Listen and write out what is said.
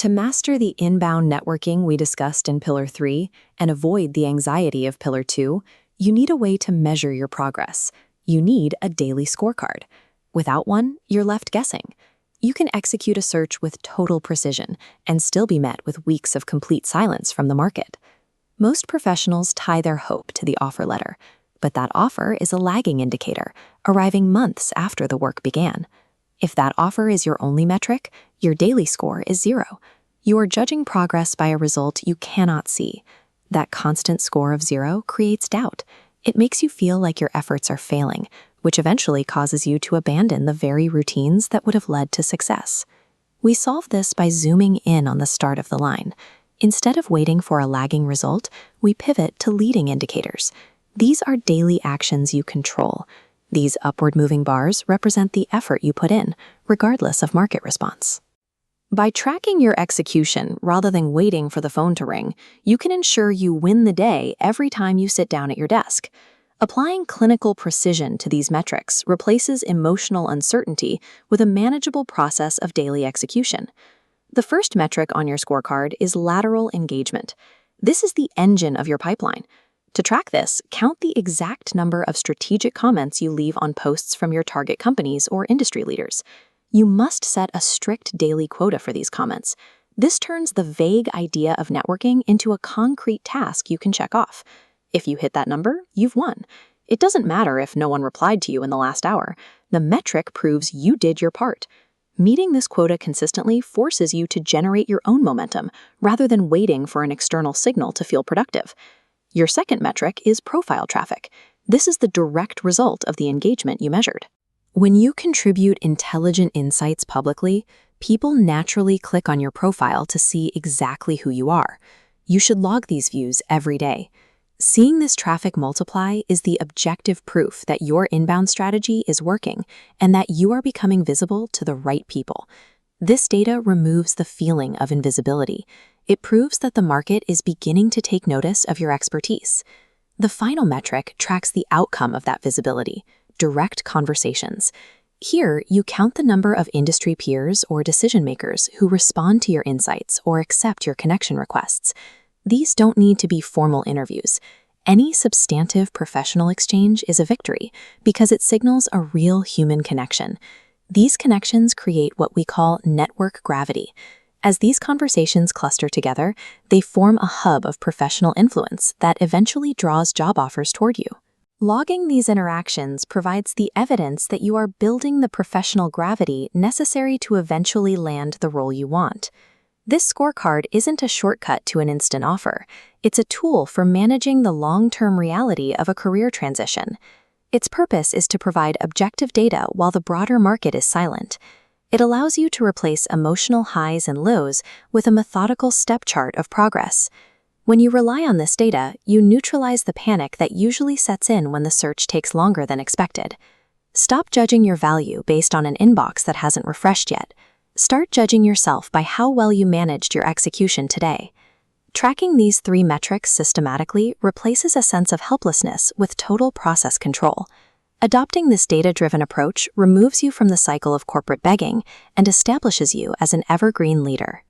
To master the inbound networking we discussed in Pillar 3 and avoid the anxiety of Pillar 2, you need a way to measure your progress. You need a daily scorecard. Without one, you're left guessing. You can execute a search with total precision and still be met with weeks of complete silence from the market. Most professionals tie their hope to the offer letter, but that offer is a lagging indicator, arriving months after the work began. If that offer is your only metric, your daily score is 0. You are judging progress by a result you cannot see. That constant score of 0 creates doubt. It makes you feel like your efforts are failing, which eventually causes you to abandon the very routines that would have led to success. We solve this by zooming in on the start of the line. Instead of waiting for a lagging result, we pivot to leading indicators. These are daily actions you control. These upward-moving bars represent the effort you put in, regardless of market response. By tracking your execution rather than waiting for the phone to ring, you can ensure you win the day every time you sit down at your desk. Applying clinical precision to these metrics replaces emotional uncertainty with a manageable process of daily execution. The first metric on your scorecard is lateral engagement. This is the engine of your pipeline. To track this, count the exact number of strategic comments you leave on posts from your target companies or industry leaders. You must set a strict daily quota for these comments. This turns the vague idea of networking into a concrete task you can check off. If you hit that number, you've won. It doesn't matter if no one replied to you in the last hour. The metric proves you did your part. Meeting this quota consistently forces you to generate your own momentum, rather than waiting for an external signal to feel productive. Your second metric is profile traffic. This is the direct result of the engagement you measured. When you contribute intelligent insights publicly, people naturally click on your profile to see exactly who you are. You should log these views every day. Seeing this traffic multiply is the objective proof that your inbound strategy is working and that you are becoming visible to the right people. This data removes the feeling of invisibility. It proves that the market is beginning to take notice of your expertise. The final metric tracks the outcome of that visibility: direct conversations. Here, you count the number of industry peers or decision-makers who respond to your insights or accept your connection requests. These don't need to be formal interviews. Any substantive professional exchange is a victory because it signals a real human connection. These connections create what we call network gravity. As these conversations cluster together, they form a hub of professional influence that eventually draws job offers toward you. Logging these interactions provides the evidence that you are building the professional gravity necessary to eventually land the role you want. This scorecard isn't a shortcut to an instant offer. It's a tool for managing the long-term reality of a career transition. Its purpose is to provide objective data while the broader market is silent. It allows you to replace emotional highs and lows with a methodical step chart of progress. When you rely on this data, you neutralize the panic that usually sets in when the search takes longer than expected. Stop judging your value based on an inbox that hasn't refreshed yet. Start judging yourself by how well you managed your execution today. Tracking these 3 metrics systematically replaces a sense of helplessness with total process control. Adopting this data-driven approach removes you from the cycle of corporate begging and establishes you as an evergreen leader.